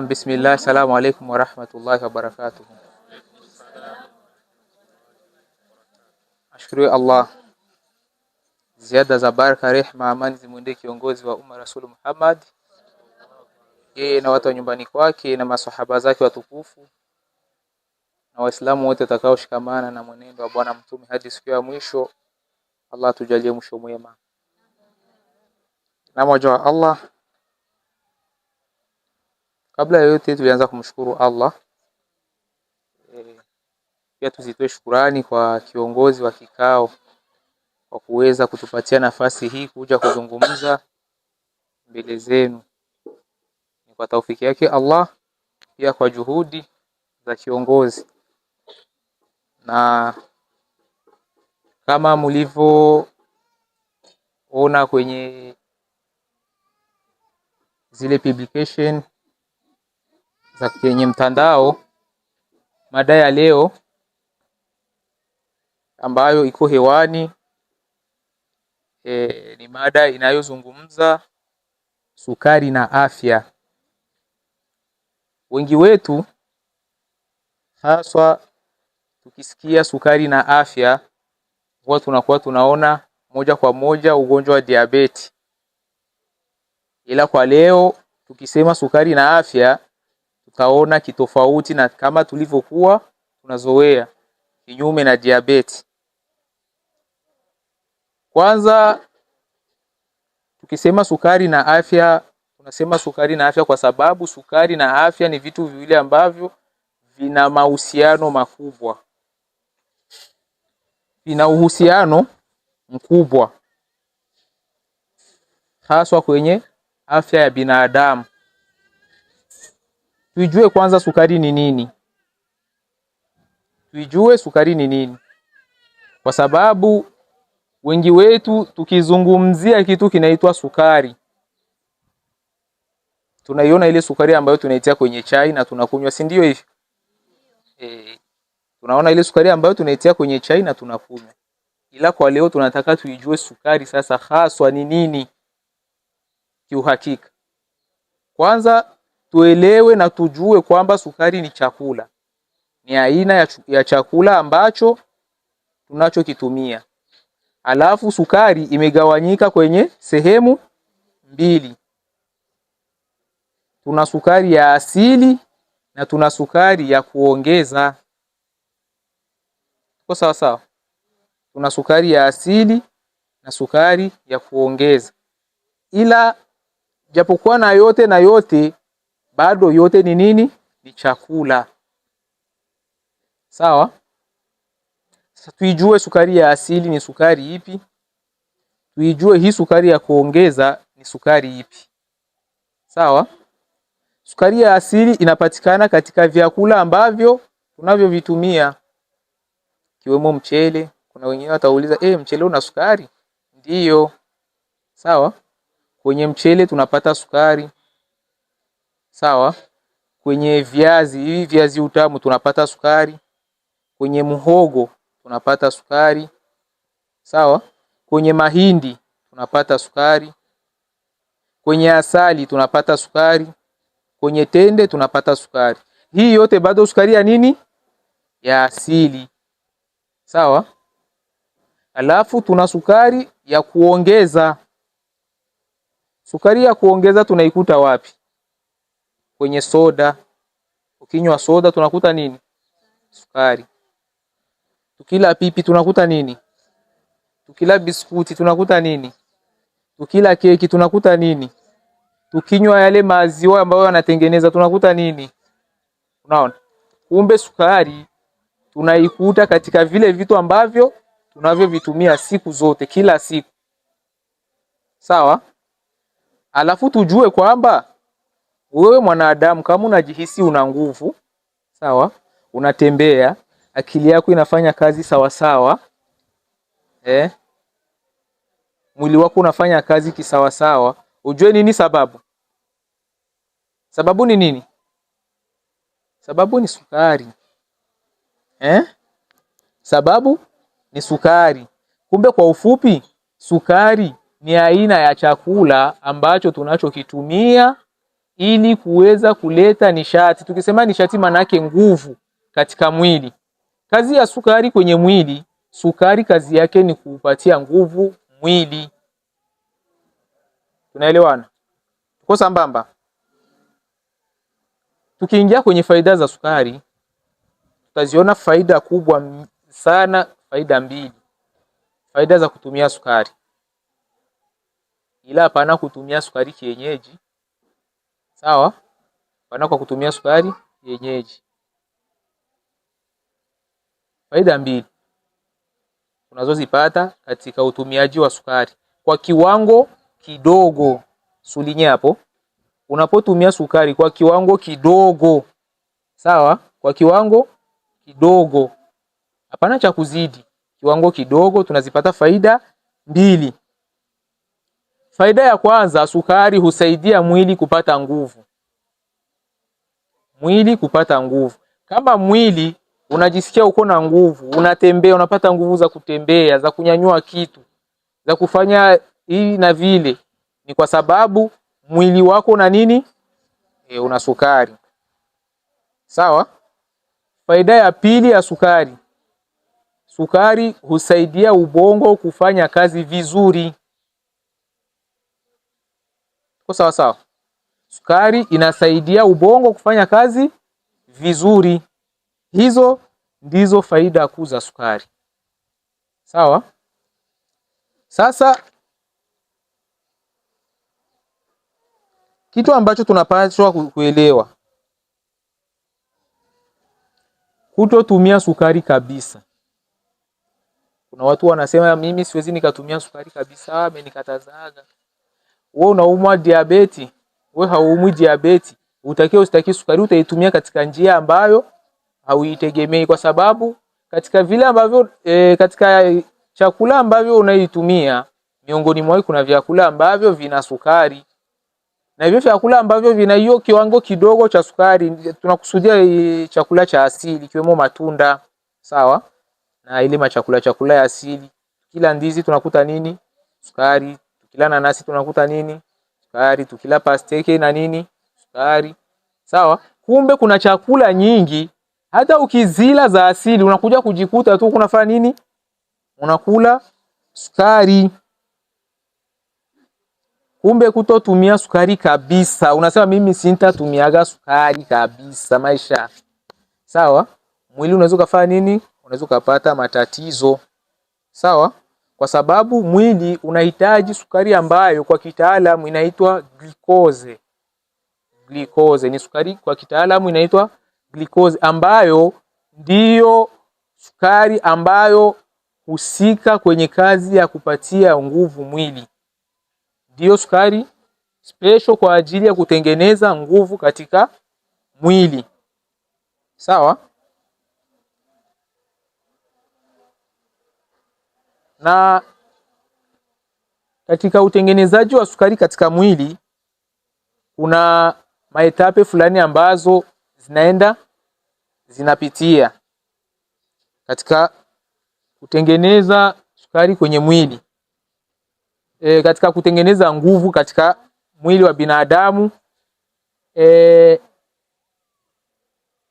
Bismillah, assalamu alaikum warahmatullahi wabarakatuh. Ashukuru Allah, ziada za baraka, rehma, amani zimwendee kiongozi wa umma Rasul Muhammad, yeye na watu wa nyumbani kwake na masahaba zake watukufu na waislamu wote watakaoshikamana na mwenendo wa bwana mtume hadi siku ya mwisho. Allah tujalie mwisho mwema. Na moja wa Allah, kabla ya yote tulianza kumshukuru Allah. Pia tuzitoe shukrani kwa kiongozi wa kikao kwa kuweza kutupatia nafasi hii kuja kuzungumza mbele zenu. Ni kwa taufiki yake Allah, pia kwa juhudi za kiongozi. Na kama mlivyoona kwenye zile publication za kwenye mtandao, mada ya leo ambayo iko hewani ni mada inayozungumza sukari na afya. Wengi wetu haswa tukisikia sukari na afya huwa tunakuwa tunaona moja kwa moja ugonjwa wa diabeti. Ila kwa leo tukisema sukari na afya tutaona kitofauti na kama tulivyokuwa tunazoea, kinyume na diabeti. Kwanza tukisema sukari na afya, tunasema sukari na afya kwa sababu sukari na afya ni vitu viwili ambavyo vina mahusiano makubwa. Vina uhusiano mkubwa haswa kwenye afya ya binadamu. Tuijue kwanza sukari ni nini. Tuijue sukari ni nini. Kwa sababu wengi wetu tukizungumzia kitu kinaitwa sukari, tunaiona ile sukari ambayo tunaitia kwenye chai na tunakunywa, si ndio hivi? Tunaona ile sukari ambayo tunaitia kwenye chai na tunakunywa. Ila kwa leo tunataka tuijue sukari sasa haswa ni nini kiuhakika. Kwanza tuelewe na tujue kwamba sukari ni chakula. Ni aina ya chakula ambacho tunachokitumia. Alafu sukari imegawanyika kwenye sehemu mbili. Tuna sukari ya asili na tuna sukari ya kuongeza. Kwa sawa sawa. Tuna sukari ya asili na sukari ya kuongeza. Ila japokuwa na yote bado yote ni nini? Ni chakula. Sawa? Sasa tuijue sukari ya asili ni sukari ipi? Tuijue hii sukari ya kuongeza ni sukari ipi? Sawa? Sukari ya asili inapatikana katika vyakula ambavyo tunavyovitumia, kiwemo mchele. Kuna wengine watauliza, mchele una sukari? Ndiyo. Sawa? Kwenye mchele tunapata sukari. Sawa? Kwenye viazi, viazi utamu tunapata sukari. Kwenye muhogo tunapata sukari. Sawa? Kwenye mahindi tunapata sukari. Kwenye asali tunapata sukari. Kwenye tende tunapata sukari. Hii yote bado sukari ya nini? Ya asili. Sawa? Alafu tuna sukari ya kuongeza. Sukari ya kuongeza tunaikuta wapi? Kwenye soda. Ukinywa soda tunakuta nini? Sukari. Tukila pipi tunakuta nini? Tukila biskuti tunakuta nini? Tukila keki tunakuta nini? Tukinywa yale maziwa ambayo yanatengeneza tunakuta nini? Unaona? Kumbe sukari tunaikuta katika vile vitu ambavyo tunavyovitumia siku zote, kila siku. Sawa? Alafu tujue kwamba wewe mwanadamu kama unajihisi una nguvu, sawa? Unatembea, akili yako inafanya kazi sawa sawa. Mwili wako unafanya kazi kisawa sawa. Ujue nini sababu? Sababu ni nini? Sababu ni sukari. Sababu ni sukari. Kumbe kwa ufupi, sukari ni aina ya chakula ambacho tunachokitumia ili kuweza kuleta nishati. Tukisema nishati maana yake nguvu katika mwili. Kazi ya sukari kwenye mwili, sukari kazi yake ni kuupatia nguvu mwili. Tunaelewana? Tuko sambamba? Tukiingia kwenye faida za sukari, tutaziona faida kubwa sana, faida mbili. Faida za kutumia sukari. Ila hapana kutumia sukari kienyeji. Sawa? Hapana kwa kutumia sukari kienyeji. Faida mbili unazozipata katika utumiaji wa sukari kwa kiwango kidogo. Sulinye hapo. Unapotumia sukari kwa kiwango kidogo. Sawa? Kwa kiwango kidogo. Hapana cha kuzidi. Kiwango kidogo tunazipata faida mbili. Faida ya kwanza, sukari husaidia mwili kupata nguvu. Mwili kupata nguvu. Kama mwili unajisikia uko na nguvu, unatembea, unapata nguvu za kutembea, za kunyanyua kitu, za kufanya hii na vile, ni kwa sababu mwili wako na nini? Una sukari. Sawa? Faida ya pili ya sukari. Sukari husaidia ubongo kufanya kazi vizuri. Kwa sawa sawa. Sukari inasaidia ubongo kufanya kazi vizuri. Hizo ndizo faida kuu za sukari. Sawa? Sasa kitu ambacho tunapaswa kuelewa, kutotumia sukari kabisa. Kuna watu wanasema mimi siwezi nikatumia sukari kabisa, amenikatazaga. Wewe unaumwa diabeti, wewe hauumwi diabeti, utakiwa usitaki sukari, utaitumia katika njia ambayo hauitegemei, kwa sababu katika vile ambavyo katika chakula ambavyo unaitumia, miongoni mwao kuna vyakula ambavyo vina sukari. Na hivyo vyakula ambavyo vina hiyo kiwango kidogo cha sukari, tunakusudia chakula cha asili kiwemo matunda, sawa? Na ile chakula ya asili. Kila ndizi tunakuta nini? Sukari. Tukila nanasi tunakuta nini? Sukari. Tukila pasteke na nini? Sukari. Sawa? Kumbe kuna chakula nyingi, hata ukizila za asili unakuja kujikuta tu kunafanya nini? Unakula sukari. Kumbe kutotumia sukari kabisa, unasema mimi sintatumiaga sukari kabisa maisha. Sawa? Mwili unaweza kufanya nini? Unaweza kupata matatizo. Sawa? Kwa sababu mwili unahitaji sukari ambayo kwa kitaalamu inaitwa glucose. Glucose ni sukari kwa kitaalamu inaitwa glucose, ambayo ndiyo sukari ambayo husika kwenye kazi ya kupatia nguvu mwili. Ndiyo sukari special kwa ajili ya kutengeneza nguvu katika mwili. Sawa? Na katika utengenezaji wa sukari katika mwili kuna maetape fulani ambazo zinapitia katika kutengeneza sukari kwenye mwili. Katika kutengeneza nguvu katika mwili wa binadamu,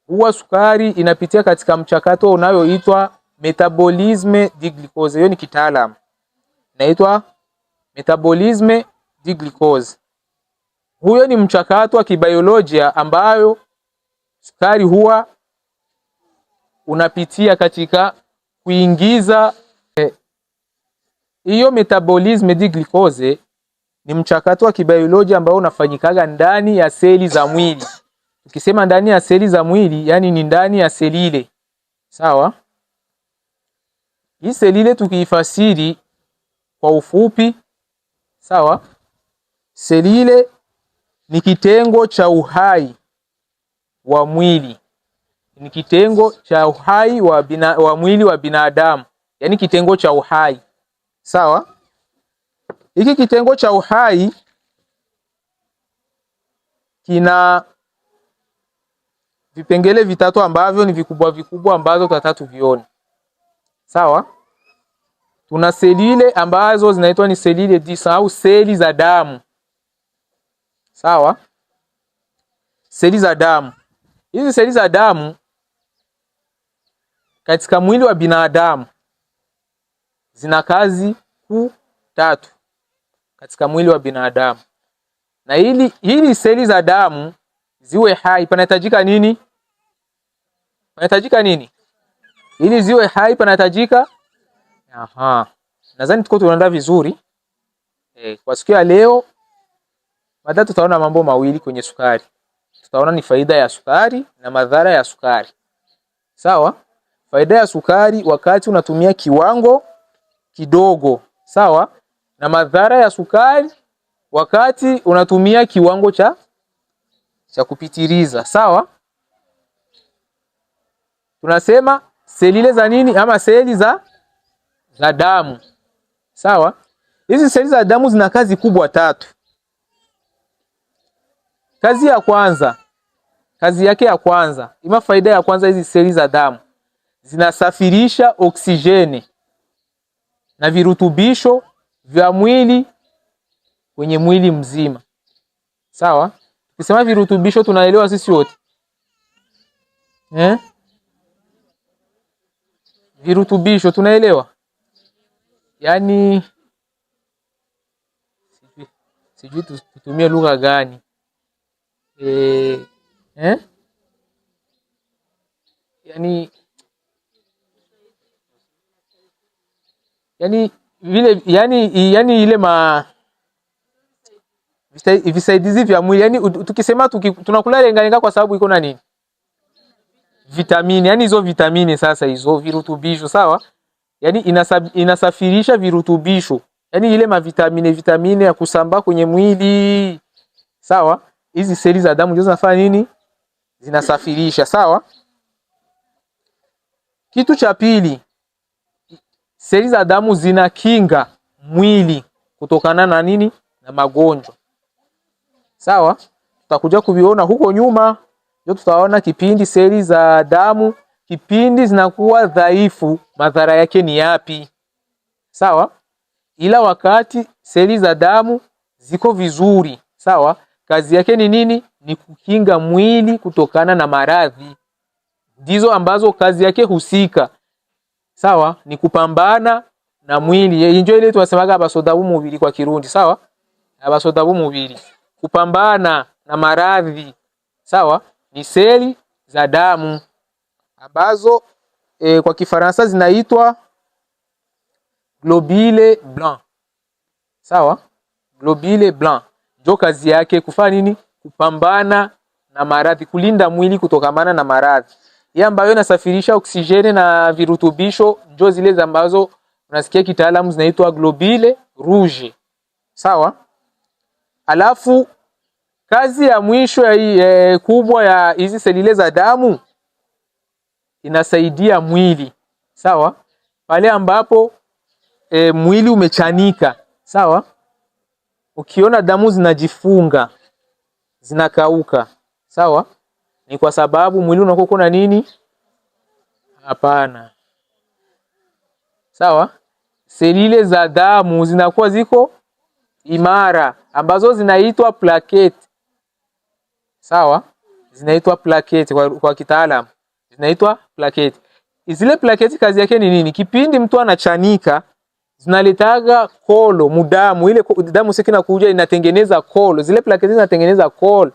huwa sukari inapitia katika mchakato unaoitwa metabolisme di glucose. Hiyo ni kitaalamu. Inaitwa metabolisme di glucose. Huyo ni mchakato wa kibiolojia ambayo sukari huwa unapitia katika kuingiza. Hiyo metabolisme di glucose ni mchakato wa kibiolojia ambao unafanyikaga ndani ya seli za mwili. Ukisema ndani ya seli za mwili, yani ni ndani ya seli ile. Sawa? Hii seli ile tukiifasiri kwa ufupi, sawa? Seli ile ni kitengo cha uhai wa mwili. Ni kitengo cha uhai wa mwili wa binadamu. Yani kitengo cha uhai. Sawa? Hiki kitengo cha uhai kina vipengele vitatu ambavyo ni vikubwa ambazo tutatatu vione. Sawa? Tuna selile ambazo zinaitwa ni selile disa au seli za damu. Sawa? seli za damu. Hizi seli za damu katika mwili wa binadamu zina kazi kuu 3 katika mwili wa binadamu. Na hili seli za damu ziwe hai panahitajika nini? Panahitajika nini? Ili ziwe hai panahitajika nadhani tuko tunaenda vizuri. Kwa siku ya leo mada tutaona mambo mawili kwenye sukari. Tutaona ni faida ya sukari na madhara ya sukari. Sawa? Faida ya sukari wakati unatumia kiwango kidogo. Sawa? Na madhara ya sukari wakati unatumia kiwango cha kupitiliza. Sawa? Tunasema selile za nini ama seli za damu. Sawa? Hizi seli za damu zina kazi kubwa 3. Kazi yake ya kwanza, ima faida ya kwanza, hizi seli za damu zinasafirisha oksijeni na virutubisho vya mwili kwenye mwili mzima. Sawa? Tukisema virutubisho tunaelewa sisi wote. Virutubisho tunaelewa. Yaani sijui tutumie lugha gani. Yaani ile visaidizi vya mwili. Yaani tukisema tunakula lenga kwa sababu iko na nini? Vitamini. Yaani hizo vitamini sasa, hizo virutubisho. Sawa? Yaani inasafirisha virutubisho. Yaani ile vitamini ya kusambaa kwenye mwili. Sawa? Hizi seli za damu ndio zinafanya nini? Zinasafirisha. Sawa? Kitu cha pili, seli za damu zinakinga mwili kutokana na nini? Na magonjwa. Sawa? Tutakuja kuviona huko nyuma. Ndio tutaona kipindi seli za damu kipindi zinakuwa dhaifu, madhara yake ni yapi. Sawa? Ila wakati seli za damu ziko vizuri, sawa, kazi yake ni nini? Ni kukinga mwili kutokana na maradhi. Ndizo ambazo kazi yake husika. Sawa? Ni kupambana na mwili. Injo ile tunasemaga abasoda b'umubiri kwa Kirundi. Sawa? Abasoda b'umubiri. Kupambana na maradhi. Sawa? Ni seli za damu ambazo kwa Kifaransa zinaitwa globule blanc. Sawa? Globule blanc. Jo kazi yake kufanya nini? Kupambana na maradhi, kulinda mwili kutokamana na maradhi. Hii ambayo inasafirisha oksijeni na virutubisho njo zile ambazo unasikia kitaalamu zinaitwa globule rouge. Sawa? Alafu kazi ya mwisho ya kubwa ya hizi selile za damu, inasaidia mwili. Sawa? Pale ambapo mwili umechanika. Sawa? Ukiona damu zinajifunga, zinakauka. Sawa? Ni kwa sababu mwili unakuwa na nini? Hapana. Sawa? Selile za damu zinakuwa ziko imara ambazo zinaitwa plaketi. Sawa? Zinaitwa plaketi kwa kitaalamu. Zinaitwa plaketi. Zile plaketi kazi yake ni nini? Kipindi mtu anachanika, zinaletaga kolo mudamu. Ile damu sikina kuja inatengeneza kolo. Zile plaketi zinatengeneza kolo.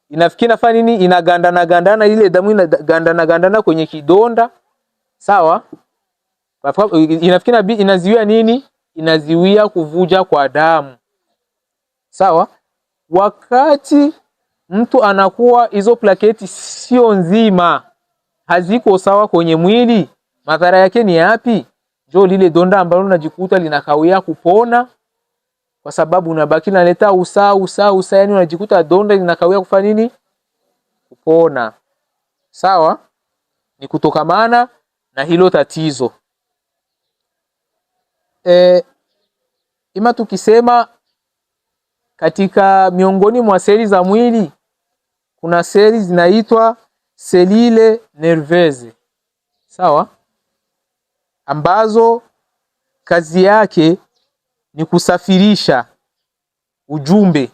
Inafikia nafanya nini? Inagandana ile damu inagandana kwenye kidonda. Sawa? Inafikia inaziwia nini? Inaziwia kuvuja kwa damu. Sawa? Wakati mtu anakuwa hizo plaketi sio nzima, haziko sawa kwenye mwili, madhara yake ni yapi? Jo lile donda ambalo unajikuta linakawia kupona, kwa sababu unabaki naleta usaa, yani unajikuta donda linakawia kufanya nini? Kupona. Sawa? Ni kutokamana na hilo tatizo. Ima tukisema katika miongoni mwa seli za mwili kuna seli zinaitwa selile nerveuses. Sawa? Ambazo kazi yake ni kusafirisha ujumbe.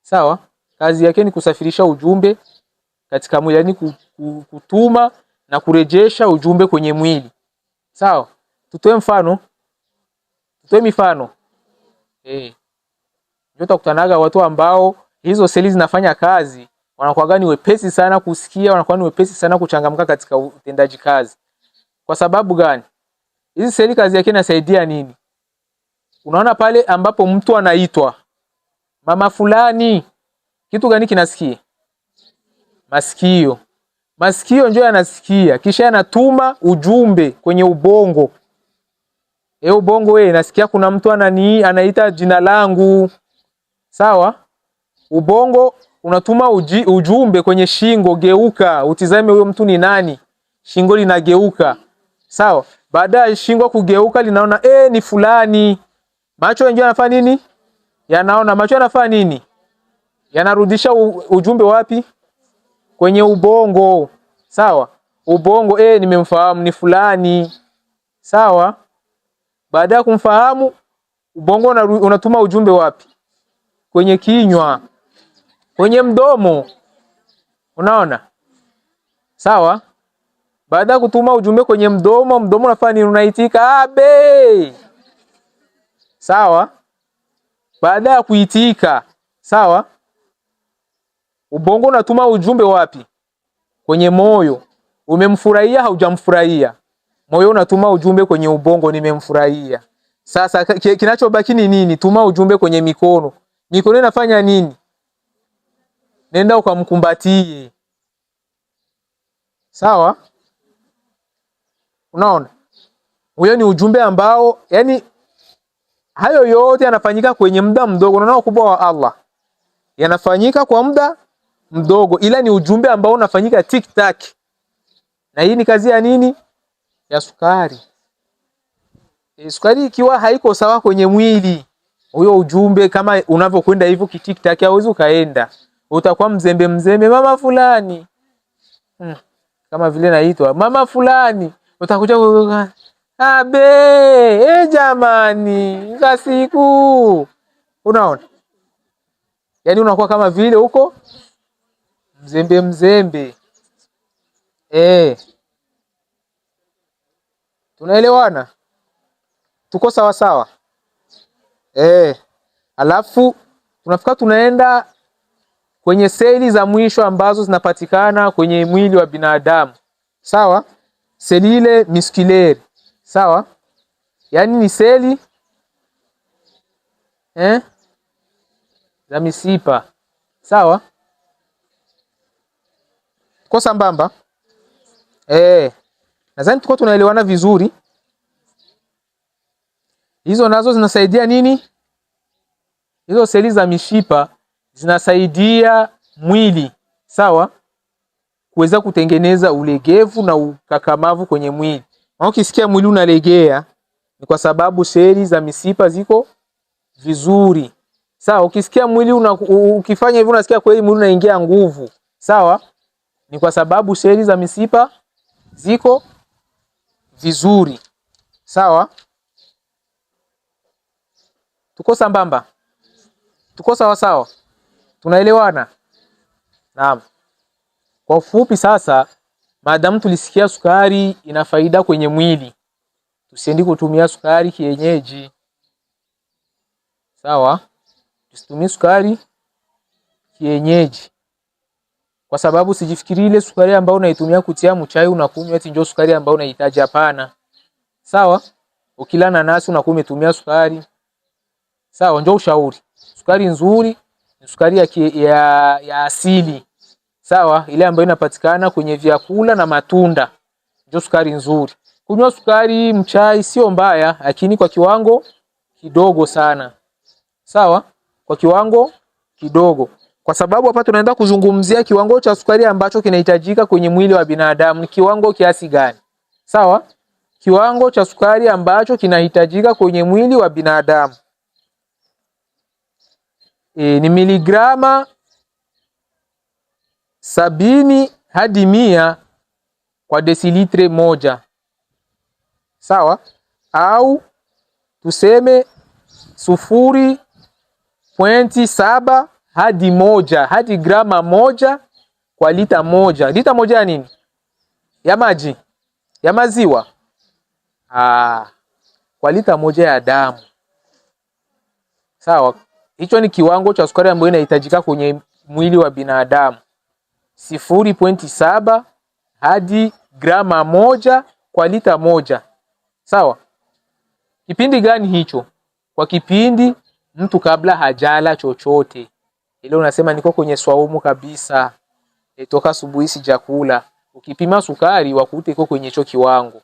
Sawa? kazi yake ni kusafirisha ujumbe katika mwili, yani kutuma na kurejesha ujumbe kwenye mwili. Sawa? Tutoe mfano. Tutoe mifano. Ndio utakutanaga watu ambao hizo seli zinafanya kazi, wanakuwa gani wepesi sana kusikia, wanakuwa ni wepesi sana kuchangamka katika utendaji kazi. Kwa sababu gani? Hizi seli kazi yake inasaidia nini? Unaona pale ambapo mtu anaitwa mama fulani, kitu gani kinasikia? Masikio. Masikio ndio yanasikia, kisha yanatuma ujumbe kwenye ubongo. Ubongo nasikia kuna mtu anaita jina langu. Sawa? Ubongo unatuma ujumbe kwenye shingo, geuka, utizame huyo mtu ni nani. Shingo linageuka. Sawa? Baada ya shingo kugeuka linaona ni fulani. Macho yenyewe yanafanya nini? Yanaona. Macho yanafanya nini? Yanarudisha ujumbe wapi? Kwenye ubongo. Sawa? Ubongo nimemfahamu, ni fulani. Sawa? Baada ya kumfahamu, ubongo unatuma ujumbe wapi? Kwenye kinywa, kwenye mdomo. Unaona? Sawa? Baada ya kutuma ujumbe kwenye mdomo unafanya nini? Unaitika abe. Sawa? Baada ya kuitika, sawa? Ubongo unatuma ujumbe wapi? Kwenye moyo. Umemfurahia haujamfurahia? Moyo unatuma ujumbe kwenye ubongo, nimemfurahia. Sasa kinachobaki ni nini? Tuma ujumbe kwenye mikono. Mikono inafanya nini? Nenda ukamkumbatie. Sawa? Unaona? Huyo ni ujumbe ambao, yani hayo yote yanafanyika kwenye muda mdogo. Unaona ukubwa wa Allah. Yanafanyika kwa muda mdogo, ila ni ujumbe ambao unafanyika tik tak. Na hii ni kazi ya nini? Ya sukari. Sukari ikiwa haiko sawa kwenye mwili, huyo ujumbe kama unavyokwenda hivyo kitik tak hauwezi ukaenda. Utakuwa mzembe mama fulani. Kama vile naitwa mama fulani, utakuja abe, jamani, za siku. Unaona? Yaani unakuwa kama vile huko mzembe. Tunaelewana? Tuko sawa sawa? Alafu tunafika tunaenda kwenye seli za mwisho ambazo zinapatikana kwenye mwili wa binadamu. Sawa? Seli ile musculaire. Sawa? Yaani ni seli za mishipa. Sawa? Tuko sambamba? Nadhani tuko tunaelewana vizuri. Hizo nazo zinasaidia nini? Hizo seli za mishipa zinasaidia mwili, sawa, kuweza kutengeneza ulegevu na ukakamavu kwenye mwili. Ukisikia mwili unalegea ni kwa sababu seli za mishipa ziko vizuri. Sawa, ukisikia mwili ukifanya hivyo unasikia kweli mwili unaingia nguvu. Sawa? Ni kwa sababu seli za mishipa ziko vizuri. Sawa? Tuko sambamba? Tuko sawa sawa? Tunaelewana? Naam. Kwa ufupi sasa, maadamu tulisikia sukari ina faida kwenye mwili, tusiendi kutumia sukari kienyeji. Sawa? Tusitumie sukari kienyeji. Kwa sababu sijifikiri ile sukari ambayo unaitumia kutia mchai unakunywa eti ndio sukari ambayo unahitaji, hapana. Sawa? Ukila nanasi unakuwa umetumia sukari. Sawa, ndio ushauri. Sukari nzuri ni sukari ya asili. Sawa, ile ambayo inapatikana kwenye vyakula na matunda. Ndio sukari nzuri. Kunywa sukari mchai sio mbaya, lakini kwa kiwango kidogo sana. Sawa? Kwa kiwango kidogo. Kwa sababu hapa tunaenda kuzungumzia kiwango cha sukari ambacho kinahitajika kwenye mwili wa binadamu ni kiwango kiasi gani. Sawa? Kiwango cha sukari ambacho kinahitajika kwenye mwili wa binadamu ni miligrama 70 hadi 100 kwa desilitre moja. Sawa? Au tuseme 0.7 hadi grama moja kwa lita moja. Lita moja ya nini? Ya maji, ya maziwa. Kwa lita moja ya damu. Sawa, hicho ni kiwango cha sukari ambayo inahitajika kwenye mwili wa binadamu. 0.7 hadi grama moja kwa lita moja. Sawa? Kipindi gani hicho? Kwa kipindi mtu kabla hajala chochote. Ile unasema niko kwenye swaumu kabisa. Toka asubuhi sijakula. Ukipima sukari wakute iko kwenye hicho kiwango.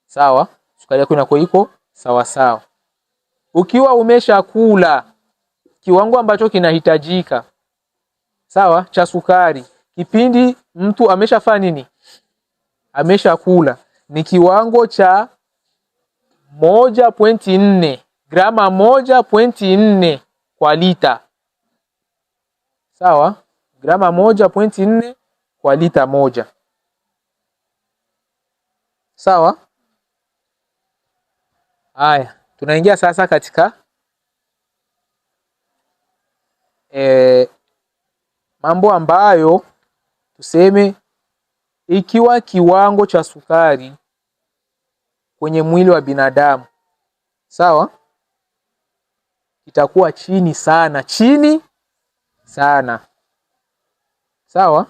Sawa? Sukari yako inakuwa iko sawa sawa. Ukiwa umeshakula kiwango ambacho kinahitajika, sawa, cha sukari, kipindi mtu ameshafanya nini? Ameshakula, ni kiwango cha 1.4 grama 1.4 kwa lita. Sawa, grama 1.4 kwa lita moja. Sawa? Haya, tunaingia sasa katika mambo ambayo tuseme ikiwa kiwango cha sukari kwenye mwili wa binadamu, sawa, itakuwa chini sana, sawa,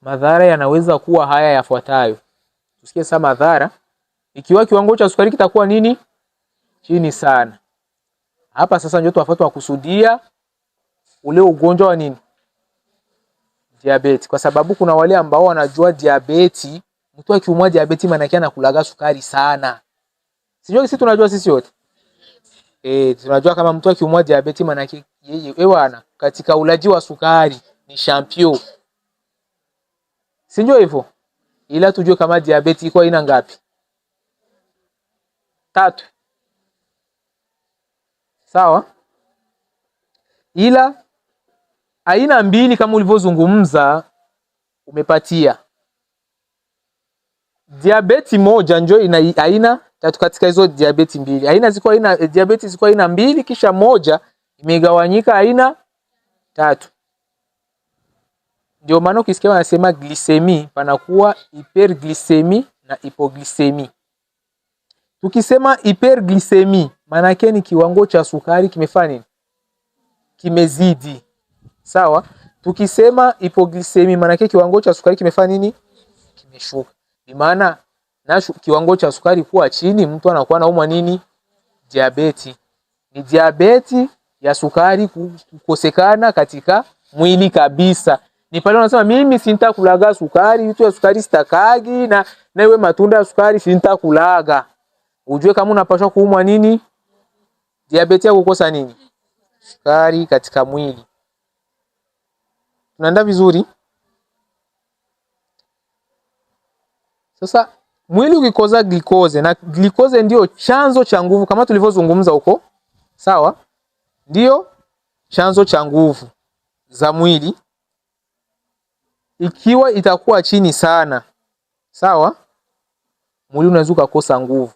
madhara yanaweza kuwa haya yafuatayo. Tusikie sasa madhara ikiwa kiwango cha sukari kitakuwa nini? Chini sana. Hapa sasa ndio tuwafuata kusudia ule ugonjwa wa nini? Diabeti. Kwa sababu kuna wale ambao wanajua diabeti, mtu akiumwa diabeti maana yake anakulaga sukari sana. Sijui sisi tunajua sisi wote. Tunajua kama mtu akiumwa diabeti maana yake yeye bwana katika ulaji wa sukari ni champion. Sijui hivyo. Ila tujue kama diabeti iko aina ngapi? 3. Sawa? Ila aina 2 kama ulivyozungumza umepatia. Diabeti moja ndio ina aina 3 katika hizo diabeti 2. Aina ziko aina diabeti ziko aina 2 kisha moja imegawanyika aina 3. Ndio maana ukisikia wanasema glycemia panakuwa hyperglycemia na hypoglycemia. Tukisema hyperglycemia maana yake ni kiwango cha sukari kimefanya nini? Kimezidi. Sawa? Tukisema hypoglycemia maana yake kiwango cha sukari kimefanya nini? Kimeshuka. Bi maana na kiwango cha sukari kuwa chini mtu anakuwa anaumwa nini? Diabeti. Ni diabeti ya sukari kukosekana katika mwili kabisa. Ni pale unasema mimi sintakulaga sukari, vitu ya sukari sitakagi na iwe matunda ya sukari sintakulaga. Ujue kama unapaswa kuumwa nini? Diabeti ya kukosa nini? Sukari katika mwili. Tunaenda vizuri? Sasa mwili ukikosa glucose, na glucose ndio chanzo cha nguvu kama tulivyozungumza huko. Sawa? Ndio chanzo cha nguvu za mwili. Ikiwa itakuwa chini sana, sawa, mwili unaweza kukosa nguvu.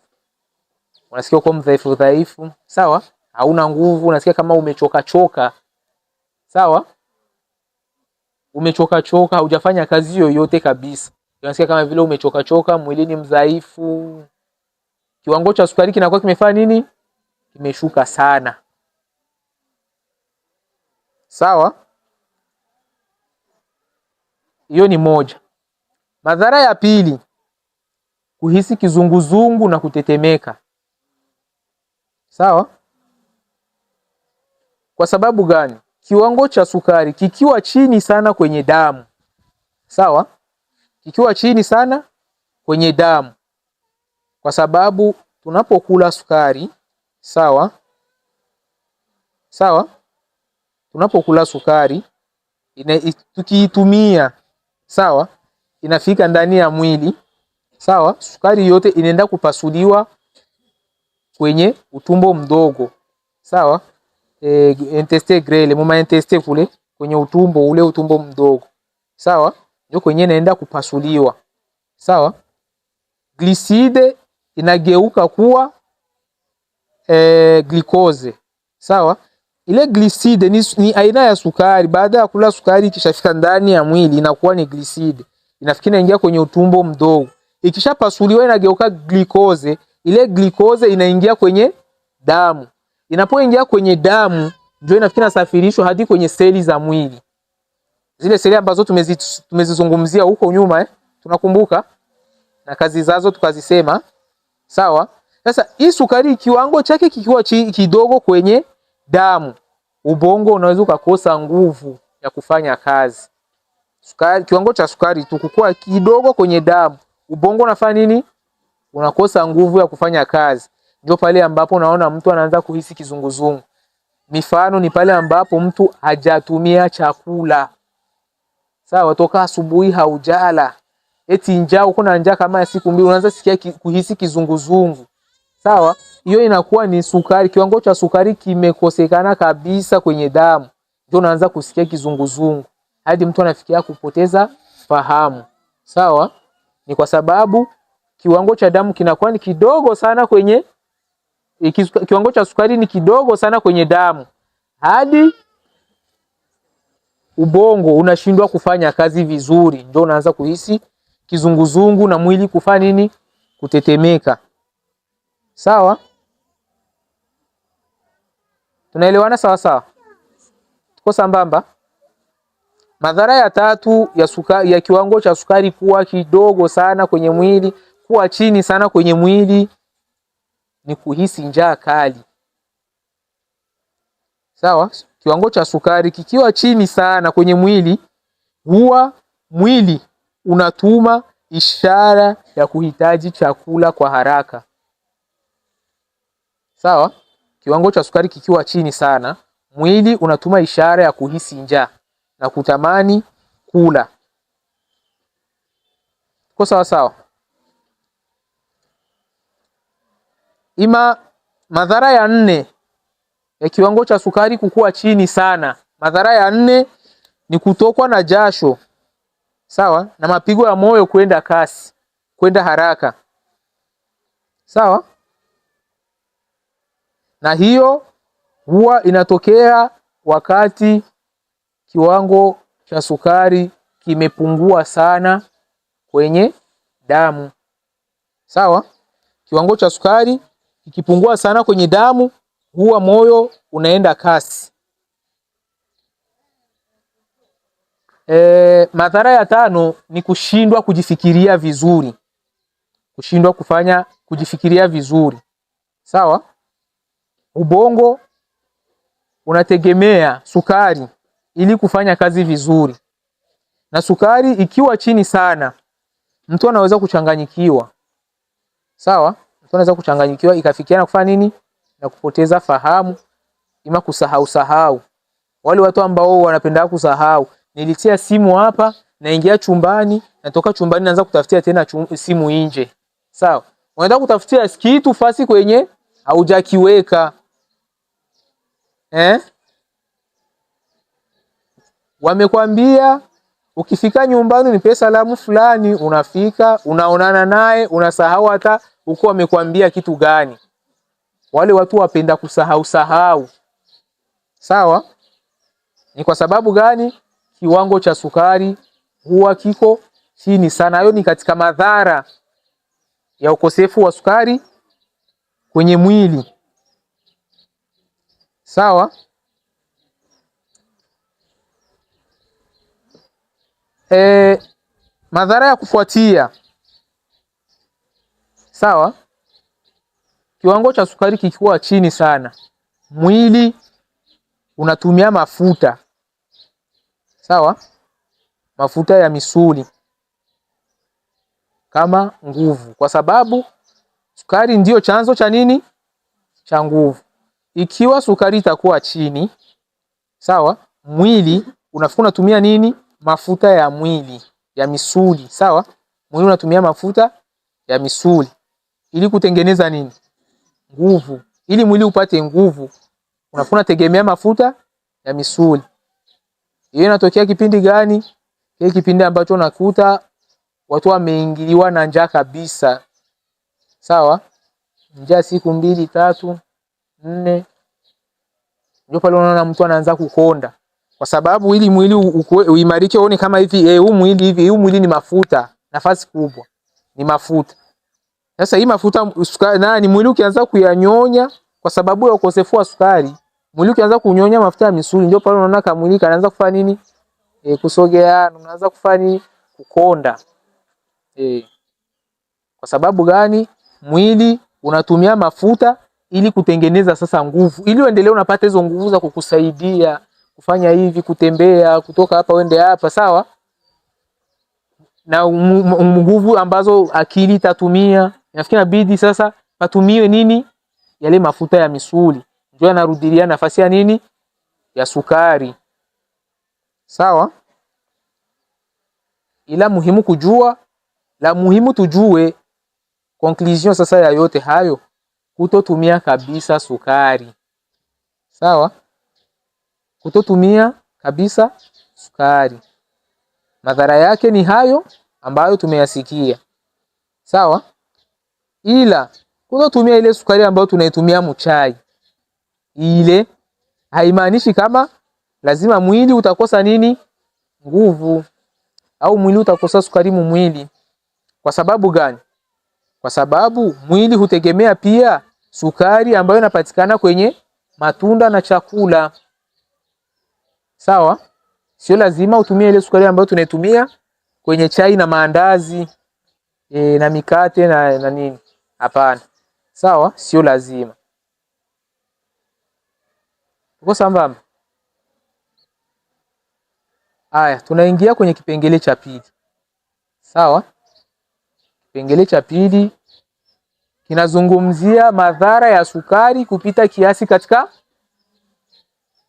Unasikia uko dhaifu, sawa? Hauna nguvu, unasikia kama umechoka. Sawa? Umechoka, hujafanya kazi yoyote kabisa. Unasikia kama vile umechoka, mwili ni mdhaifu. Kiwango cha sukari kinakuwa kimefanya nini? Kimeshuka sana. Sawa? Hiyo ni moja. Madhara ya pili, kuhisi kizunguzungu na kutetemeka. Sawa? Kwa sababu gani? Kiwango cha sukari kikiwa chini sana kwenye damu. Sawa? Kikiwa chini sana kwenye damu. Kwa sababu tunapokula sukari, sawa? Sawa? Tunapokula sukari tukiitumia, sawa, inafika ndani ya mwili, sawa, sukari yote inaenda kupasuliwa kwenye utumbo mdogo, sawa, intestin grêle, mama intestin kule kwenye utumbo ule, utumbo mdogo, sawa, ndio kwenye inaenda kupasuliwa, sawa. Gliside inageuka kuwa glucose, sawa. Ile gliside ni aina ya sukari. Baada ya kula sukari ikishafika ndani ya mwili inakuwa ni gliside. Inafikina ingia kwenye utumbo mdogo. Ikishapasuliwa inageuka glikoze. Ile glikoze inaingia kwenye damu. Inapoingia kwenye damu ndio inafikina safirishwa hadi kwenye seli za mwili. Zile seli ambazo tumezizungumzia huko nyuma tunakumbuka na kazi zazo tukazisema. Sawa? Sasa hii sukari kiwango chake kikiwa kidogo kwenye damu, ubongo unaweza ukakosa nguvu ya kufanya kazi. Sukari, kiwango cha sukari tu kukua kidogo kwenye damu, ubongo unafanya nini? Unakosa nguvu ya kufanya kazi. Ndio pale ambapo unaona mtu anaanza kuhisi kizunguzungu. Mifano ni pale ambapo mtu hajatumia chakula. Sawa, toka asubuhi haujala. Eti njaa, uko na njaa kama ya siku mbili, unaanza sikia kuhisi kizunguzungu. Sawa, hiyo inakuwa ni sukari, kiwango cha sukari kimekosekana kabisa kwenye damu. Ndio unaanza kusikia kizunguzungu hadi mtu anafikia kupoteza fahamu. Sawa? Ni kwa sababu kiwango cha damu kinakuwa ni kidogo sana kwenye kiwango cha sukari ni kidogo sana kwenye damu. Hadi ubongo unashindwa kufanya kazi vizuri. Ndio unaanza kuhisi kizunguzungu na mwili kufanya nini? Kutetemeka. Sawa? Tunaelewana sawa sawa? Tuko sambamba? Madhara ya tatu ya sukari, ya kiwango cha sukari kuwa kidogo sana kwenye mwili, kuwa chini sana kwenye mwili ni kuhisi njaa kali. Sawa? Kiwango cha sukari kikiwa chini sana kwenye mwili, huwa mwili unatuma ishara ya kuhitaji chakula kwa haraka. Sawa? Kiwango cha sukari kikiwa chini sana, mwili unatuma ishara ya kuhisi njaa na kutamani kula. Kwa sawa sawa. Madhara ya 4 ya kiwango cha sukari kukua chini sana. Madhara ya 4 ni kutokwa na jasho. Sawa? Na mapigo ya moyo kwenda kasi, kwenda haraka. Sawa? Na hiyo huwa inatokea wakati kiwango cha sukari kimepungua sana kwenye damu. Sawa? Kiwango cha sukari kikipungua sana kwenye damu, huwa moyo unaenda kasi. Madhara ya 5 ni kushindwa kujifikiria vizuri. Kushindwa kujifikiria vizuri. Sawa? Ubongo unategemea sukari ili kufanya kazi vizuri. Na sukari ikiwa chini sana, mtu anaweza kuchanganyikiwa. Sawa? Mtu anaweza kuchanganyikiwa ikafikia na kufanya nini? Na kupoteza fahamu, ima kusahau. Wale watu ambao wanapenda kusahau, nilitia simu hapa, naingia chumbani, natoka chumbani naanza kutafutia tena simu nje. Sawa? Unaenda kutafutia kitu fasi kwenye haujakiweka. Wamekwambia ukifika nyumbani nipe salamu fulani, unafika, unaonana naye, unasahau hata uko wamekwambia kitu gani. Wale watu wapenda kusahau. Sawa? Ni kwa sababu gani? Kiwango cha sukari huwa kiko chini sana. Hayo ni katika madhara ya ukosefu wa sukari kwenye mwili. Sawa? Madhara ya kufuatia. Sawa? Kiwango cha sukari kikiwa chini sana, mwili unatumia mafuta. Sawa? Mafuta ya misuli kama nguvu, kwa sababu sukari ndio chanzo cha nini? Cha nguvu. Ikiwa sukari itakuwa chini, sawa, mwili unatumia nini? Mafuta ya mwili, ya misuli. Sawa? Mwili unatumia mafuta ya misuli ili kutengeneza nini? Nguvu. Ili mwili upate nguvu, unategemea mafuta ya misuli. Hiyo inatokea kipindi gani? Kile kipindi ambacho unakuta watu wameingiliwa na njaa kabisa. Sawa? Njaa siku 2, 3, 4. Ndio pale unaona mtu anaanza kukonda. Kwa sababu ili mwili uimarike, uone kama hivi huu mwili hivi, huu mwili ni mafuta, nafasi kubwa ni mafuta. Sasa hii mafuta sukari ni mwili ukianza kuyanyonya kwa sababu ya ukosefu wa sukari, mwili ukianza kunyonya mafuta ya misuli, ndio pale unaona kama mwili kanaanza kufanya nini? Kusogea, unaanza kufanya kukonda. Kwa sababu gani? Mwili unatumia mafuta ili kutengeneza sasa nguvu, ili uendelee unapata hizo nguvu za kukusaidia kufanya hivi, kutembea, kutoka hapa uende hapa, sawa? Na nguvu ambazo akili itatumia, nafikiri inabidi sasa patumiwe nini? Yale mafuta ya misuli, ndio yanarudilia nafasi ya nini? Ya sukari. Sawa? Ila muhimu kujua, la muhimu tujue conclusion sasa ya yote hayo, kutotumia kabisa sukari. Sawa? Kutotumia kabisa sukari. Madhara yake ni hayo ambayo tumeyasikia. Sawa? Ila kutotumia ile sukari ambayo tunaitumia mchai, ile haimaanishi kama lazima mwili utakosa nini? Nguvu, au mwili utakosa sukari mwili. Kwa sababu gani? Kwa sababu mwili hutegemea pia sukari ambayo inapatikana kwenye matunda na chakula. Sawa? Sio lazima utumie ile sukari ambayo tunaitumia kwenye chai na maandazi na mikate na nini. Hapana. Sawa? Sio lazima. Uko sambamba? Haya, tunaingia kwenye kipengele cha pili. Sawa? Kipengele cha pili kinazungumzia madhara ya sukari kupita kiasi katika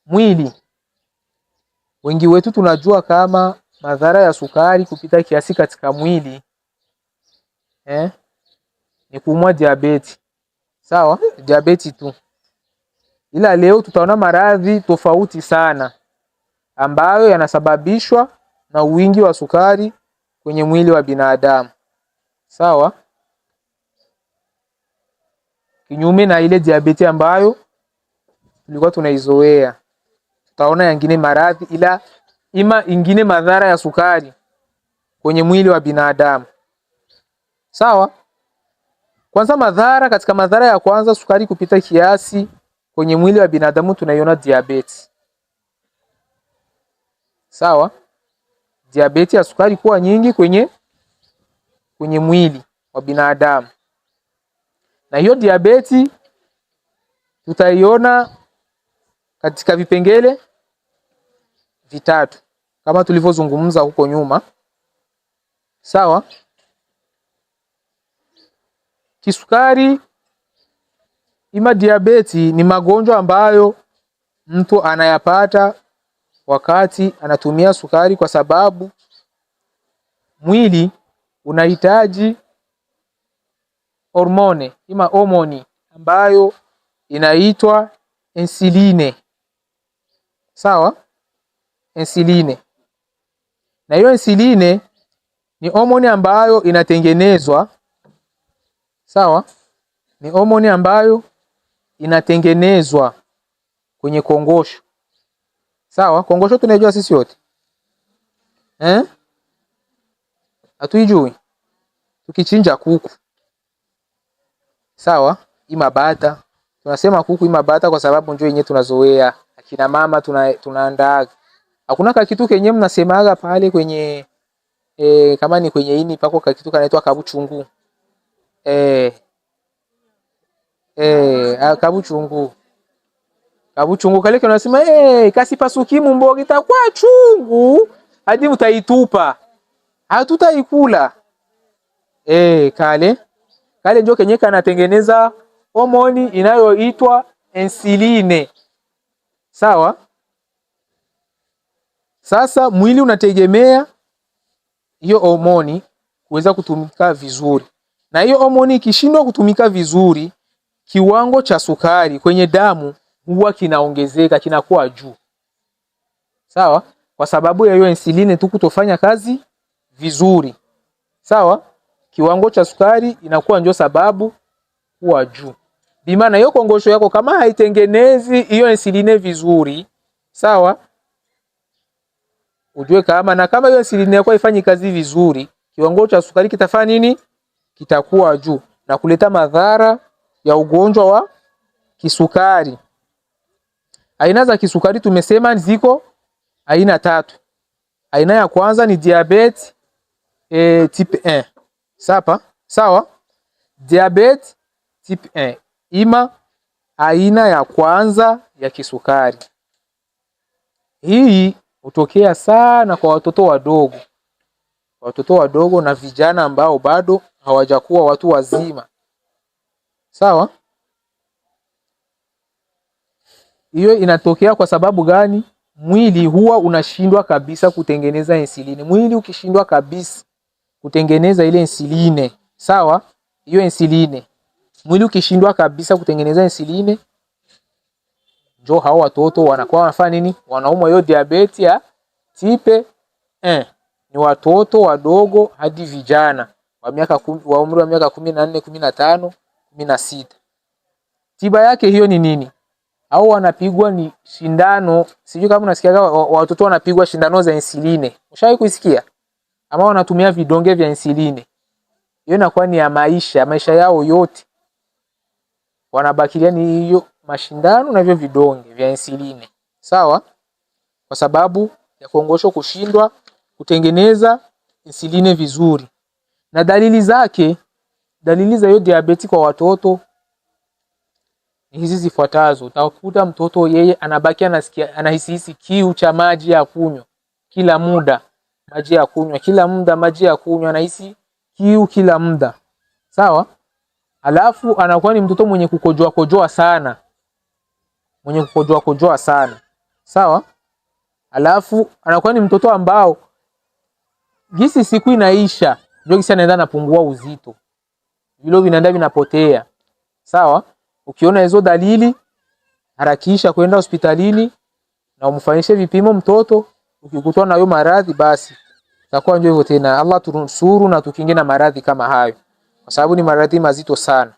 mwili. Wengi wetu tunajua kama madhara ya sukari kupita kiasi katika mwili ni kuumwa diabeti. Sawa? Diabeti tu. Ila leo tutaona maradhi tofauti sana ambayo yanasababishwa na wingi wa sukari kwenye mwili wa binadamu. Sawa? Kinyume na ile diabeti ambayo tulikuwa tunaizoea. Tutaona yangine maradhi ila ingine madhara ya sukari kwenye mwili wa binadamu. Sawa? Kwanza madhara, katika madhara ya kwanza sukari kupita kiasi kwenye mwili wa binadamu tunaiona diabeti. Sawa? Diabeti ya sukari kuwa nyingi kwenye mwili wa binadamu. Na hiyo diabeti tutaiona katika vipengele vitatu kama tulivyozungumza huko nyuma. Sawa? Kisukari ima diabeti ni magonjwa ambayo mtu anayapata wakati anatumia sukari, kwa sababu mwili unahitaji hormone ima homoni ambayo inaitwa insuline. Sawa? Insuline. Na hiyo insuline ni homoni ambayo inatengenezwa. Sawa? Ni homoni ambayo inatengenezwa kwenye kongosho. Sawa? Kongosho tunajua sisi wote. Hatuijui? Tukichinja kuku. Sawa? Ima bata. Tunasema kuku ima bata kwa sababu njoo yenyewe tunazoea. Akina mama tunaandaa. Hakuna kitu kenye mnasemaga pale kwenye kama ni kwenye ini pako kitu kanaitwa kabuchungu. Kabuchungu. Kabuchungu kale tunasema kasi pasuki mumboga itakuwa chungu hadi mtaitupa. Hatutaikula. Kale ndio kenye kanatengeneza homoni inayoitwa insuline. Sawa? Sasa mwili unategemea hiyo homoni kuweza kutumika vizuri. Na hiyo homoni ikishindwa kutumika vizuri, kiwango cha sukari kwenye damu huwa kinaongezeka, kinakuwa juu. Sawa? Kwa sababu ya hiyo insuline tu kutofanya kazi vizuri. Sawa? Kiwango cha sukari inakuwa ndio sababu kuwa juu. Bimaana hiyo kongosho yako kama haitengenezi hiyo insuline vizuri, sawa? Ujue kama hiyo insuline yako haifanyi kazi vizuri, kiwango cha sukari kitafanya nini? Kitakuwa juu na kuleta madhara ya ugonjwa wa kisukari. Aina za kisukari tumesema ziko aina 3. Aina ya kwanza ni diabetes type 1. Sawa? Diabetes type 1 ima aina ya kwanza ya kisukari. Hii hutokea sana kwa watoto wadogo. Watoto wadogo na vijana ambao bado hawajakuwa watu wazima. Sawa? Hiyo inatokea kwa sababu gani? Mwili huwa unashindwa kabisa kutengeneza insuline. Mwili ukishindwa kabisa kutengeneza ile insuline, sawa? Hiyo insuline. Mwili ukishindwa kabisa kutengeneza insuline, ndio hao watoto wanakuwa wanafanya nini? Wanaumwa hiyo diabetes ya type 1. Ni watoto wadogo hadi vijana wa umri wa miaka 14, 15, 16. Tiba yake hiyo ni nini? Au wanapigwa ni shindano, sijui kama unasikia watoto wanapigwa shindano za insuline. Ushawahi kuisikia? Ama wanatumia vidonge vya insuline. Hiyo inakuwa ni ya maisha yao yote. Wanabakilia ni hiyo mashindano na hivyo vidonge vya insuline. Sawa? Kwa sababu ya kongosho kushindwa kutengeneza insuline vizuri. Na dalili za hiyo diabetes kwa watoto hizi zifuatazo. Utakuta mtoto yeye anabaki anahisi kiu cha maji ya kunywa kila muda, maji ya kunywa, anahisi kiu kila muda. Sawa? Alafu anakuwa ni mtoto mwenye kukojoa sana. Sawa? Alafu anakuwa ni mtoto ambao gisi siku inaisha, ndio gisi anaenda napungua uzito. Vilo vinaenda vinapotea. Sawa? Ukiona hizo dalili, harakisha kwenda hospitalini na umfanyishe vipimo mtoto. Ukikutwa na hiyo maradhi, basi itakuwa ndio hivyo tena. Allah tunusuru na tukinge na maradhi kama hayo, kwa sababu ni maradhi mazito sana.